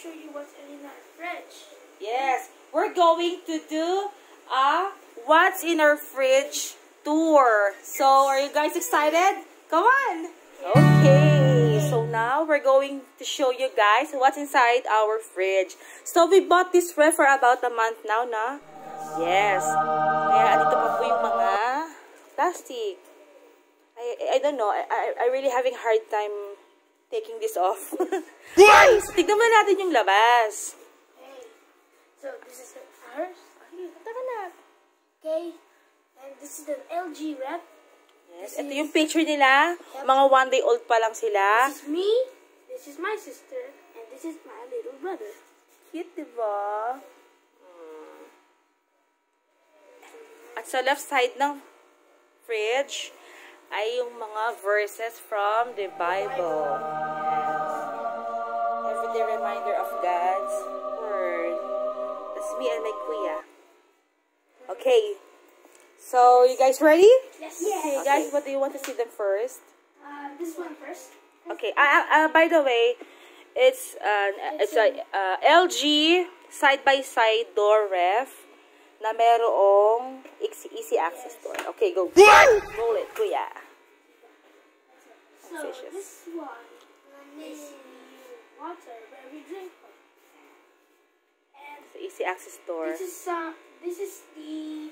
show you what's in our fridge. Yes, we're going to do a what's in our fridge tour. So, are you guys excited? Come on! Okay, so now we're going to show you guys what's inside our fridge. So, we bought this ref for about a month now, na? Yes. Kaya, andito pa po yung mga plastic. I don't know. I really having hard time taking this off. Guys, tignan mo natin yung labas. Hey, so this is ours. Okay, and this is an LG rep. Yes, ito yung picture nila. Mga 1 day old pa lang sila. This is me, this is my sister, and this is my little brother. Cute, diba? At sa left side ng fridge ay yung mga verses from the Bible. Yes. Everyday reminder of God's Word. That's me and my kuya. Okay. So, you guys ready? Yes. Okay, guys, what do you want to see them first? This one first. Okay. By the way, it's a LG side-by-side door ref na merong easy access door. Okay, go. Roll it, kuya. So, this one is water where we drink from. And It's easy access door. this is the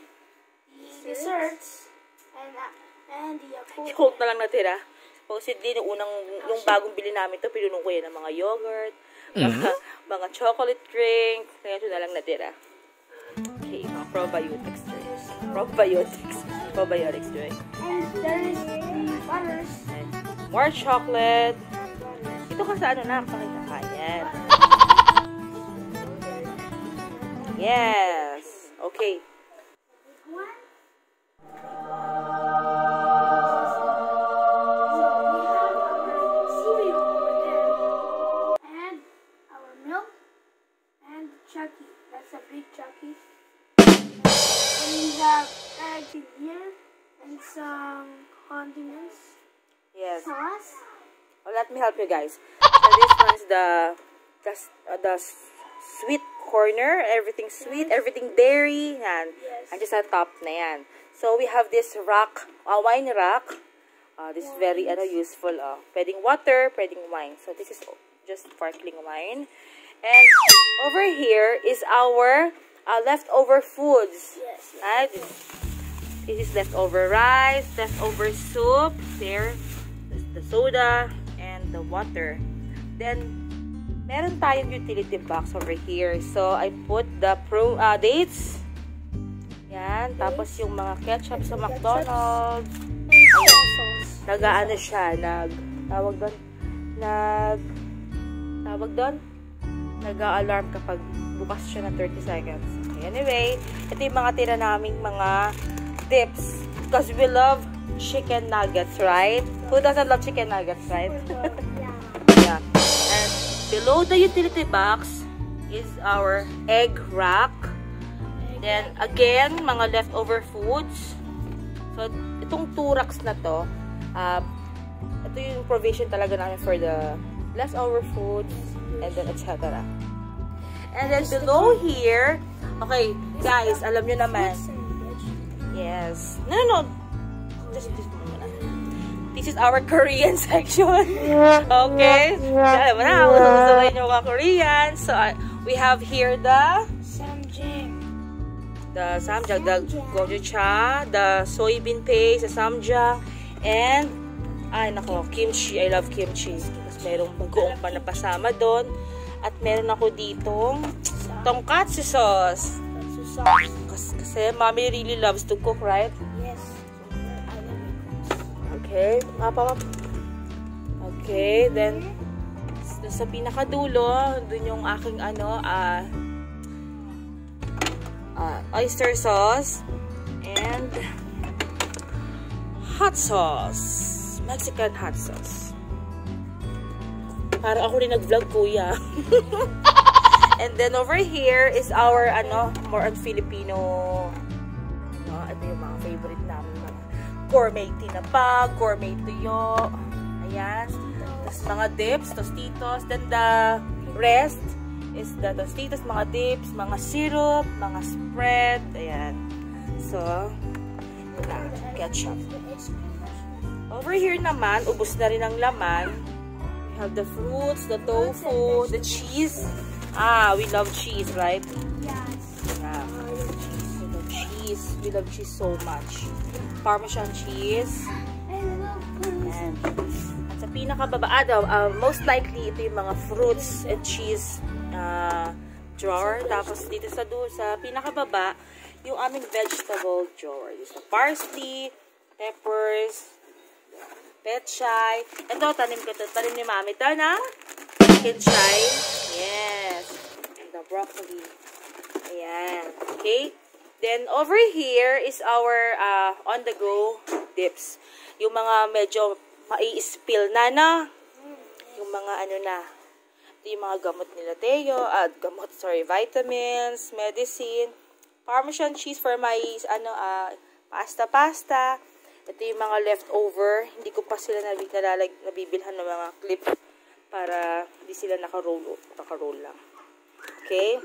desserts and the Yung Coke na lang natira. Supposedly, yung bagong bili namin to, pinunong ko yan ng mga yogurt, mga chocolate drink, kaya ito na lang natira. Okay, mga probiotics drinks. Probiotics drink. And there is the butters. And more chocolate. Ito kasi ano na, pakita ka. Yan. Yes. Okay. Chucky. That's a big Chucky. And we have eggs in here and some condiments. Yes. Sauce. Oh, let me help you guys. So this one's the sweet corner. Everything sweet, everything dairy. Yan. Yes. And just sa top na yan. So we have this rack, wine rack. This is very useful. Pwedeng water, pwedeng wine. So this is just sparkling wine. And over here is our leftover foods. Yes. Right? This is leftover rice, leftover soup. There, the soda, and the water. Then, meron tayong utility box over here. So, I put the dates. Yan. Tapos yung mga ketchup sa McDonald's. Nag-aano siya. Tawag doon? Nag-a-alarm kapag bukas siya ng 30 seconds. Okay, anyway, ito yung mga tira naming mga dips. Because we love chicken nuggets, right? Who doesn't love chicken nuggets, right? Yeah. And below the utility box is our egg rack. Then, again, mga leftover foods. So, itong 2 racks na to, ito yung provision talaga namin for the leftover foods, and then etc. And then below here, okay, guys, alam nyo naman. Yes. No. This is our Korean section. Okay? Alam mo na, usapin yung mga Korean. So, we have here the samjang, the gochucha, the soybean paste, the samjang, and kimchi. I love kimchi. Merong bagoong pa na pasama doon. At meron ako ditong tonkatsu sauce. Kasi mommy really loves to cook, right? Yes. Okay. Okay, then sa pinakadulo, dun yung aking oyster sauce and hot sauce. Mexican hot sauce. Parang ako rin nag-vlog, kuya. And then over here is our, more on Filipino, ito yung mga favorite namin. Gourmet tinapa, gourmet tuyo. Ayan. Tapos mga dips, tostitos. Then the rest is that. Tapos dito, mga dips, mga syrup, mga spread. Ayan. So, ketchup. Over here naman, ubos na rin ang laman. We have the fruits, the tofu, the cheese. We love cheese, right? Yes. We love cheese. We love cheese so much. Parmesan cheese. I love parmesan cheese. At sa pinakababa daw, most likely ito yung mga fruits and cheese drawer. Tapos dito sa pinakababa, yung aming vegetable drawer. Yung sa parsley, peppers, petchay. Ito, tanim ko ito. Tanim ni Mami ito na kinchay. Yes. And the broccoli. Ayan. Okay. Then, over here is our on-the-go dips. Yung mga medyo mai-spill na. Yung mga ano na. Ito yung mga gamot nila Teo. Vitamins, medicine. Parmesan cheese for my, pasta. Ito yung mga leftover. Hindi ko pa sila nabibilhan ng mga clip para hindi sila naka-roll lang. Okay.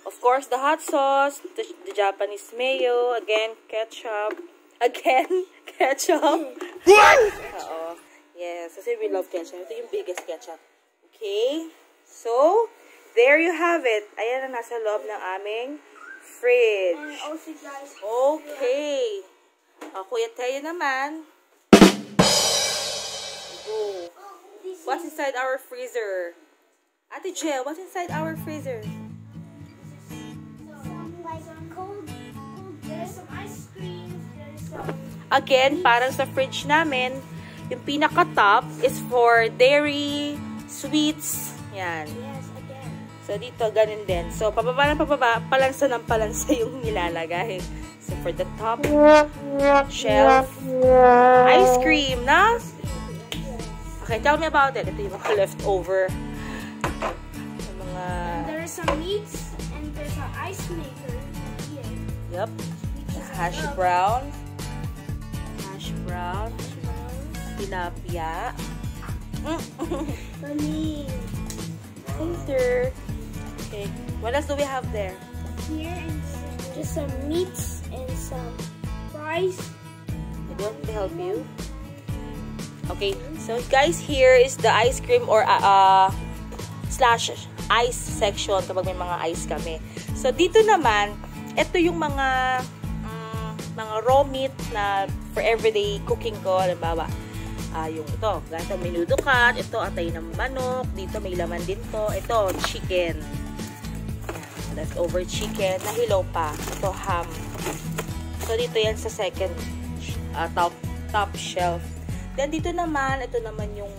Of course, the hot sauce, the Japanese mayo, again, ketchup. What? Oo. Yes, kasi we love ketchup. Ito yung biggest ketchup. Okay. So, there you have it. Ayan ang nasa loob ng aming fridge. And also, guys, okay. Kuya Teo naman. Go. What's inside our freezer? Ate Jill, what's inside our freezer? There's some ice cream. There's some... Again, parang sa fridge namin, yung pinaka-top is for dairy, sweets. Yan. Yes, again. So, dito, ganun din. So, pababa ng pababa, palansa ng palansa yung nilalagay. So, for the top shelf, ice cream, na? Okay, tell me about it. Ito yung mga leftover. Yung mga... There's some meats, and there's an ice maker here. Yep. Hash brown. Tilapia. Funny. Filter. Okay. What else do we have there? Here is just some meats and some fries. I don't help you. Okay. So guys, here is the ice cream or slash ice section kapag may mga ice kami. So dito naman, ito yung mga raw meat na for everyday cooking ko. Halimbawa, yung ito, ganito, menudo cut. Ito, atay ng manok. Dito, may laman din to. Ito, chicken. Yan, leftover chicken. Nahilaw pa. Ito, ham. So, dito yan sa second top shelf. Then, dito naman, ito naman yung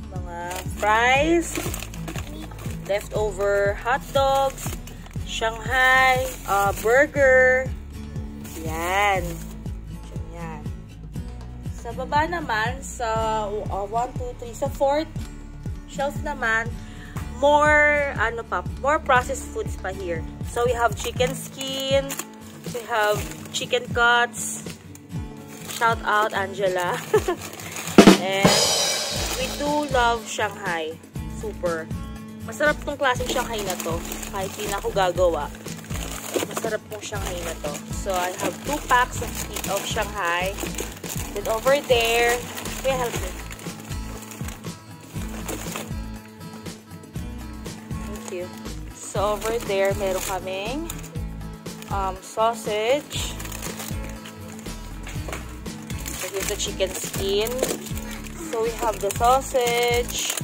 mga fries. Leftover hot dogs. Shanghai. Burger. Yan. Yan. Sa baba naman, sa 1, 2, 3, sa fourth shelf naman, more processed foods pa here. So, we have chicken skin, we have chicken cuts, shout out Angela, and we do love Shanghai. Super. Masarap tong klaseng Shanghai na to, kahit di na ako gagawa. Masarap tong Shanghai na to. So, I have 2 packs of Shanghai. Then over there, may help me. Thank you. So, over there, meron kaming sausage. So, here's the chicken skin. So, we have the sausage.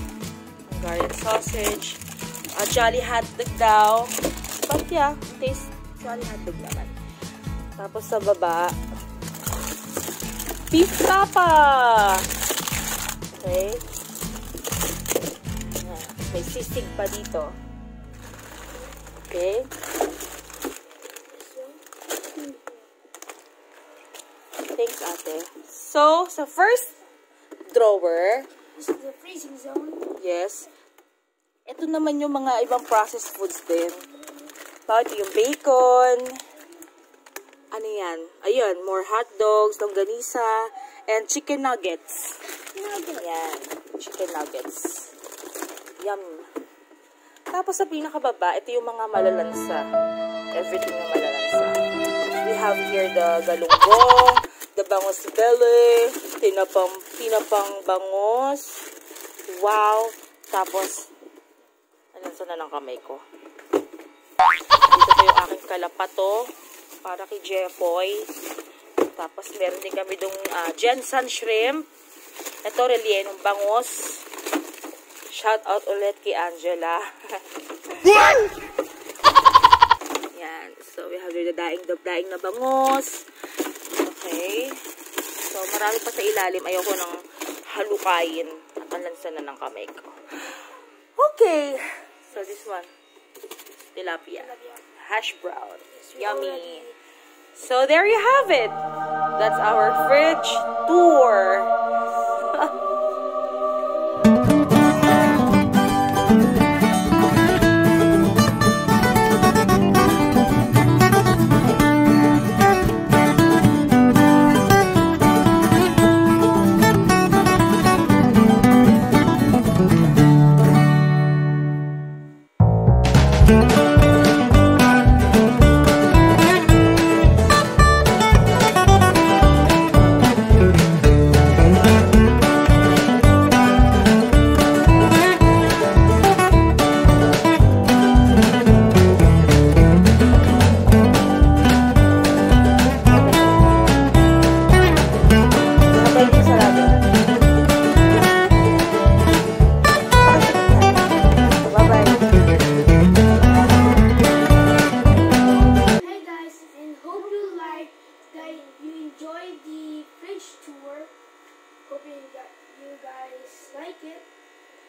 Hungarian sausage. Jolly hotdog daw. But yeah, taste Jolly hotdog naman. Tapos sa baba, beef tapa. Okay. May sisig pa dito. Okay. Thanks, ate. So, sa first drawer, this is the freezing zone. yes, ito naman yung mga ibang processed foods din. Ito yung bacon. Ano yan? Ayun, more hot dogs, longganisa, and chicken nuggets. Yan, chicken nuggets. Yum. Tapos sa pinakababa, ito yung mga malalansa. Everything na malalansa. We have here the galunggong, the bangos belly, tinapang bangos. Wow! Tapos, alansa na ng kamay ko. Dito po yung aking kalapato para kay Jeffoy. Tapos, meron din kami dong Jensen shrimp. Ito, rellenong bangos. Shout out ulit kay Angela. Yan. So, we have the daing na bangos. Okay. So, marami pa sa ilalim. Ayoko nang halukayin. At ang lansa na ng kamay ko. Okay. So, this one. Tilapia. Hash brown. Yummy. So, there you have it. That's our fridge tour.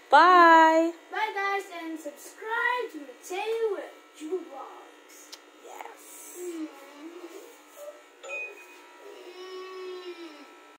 Bye! Bye guys, and subscribe to Mateo with Juba.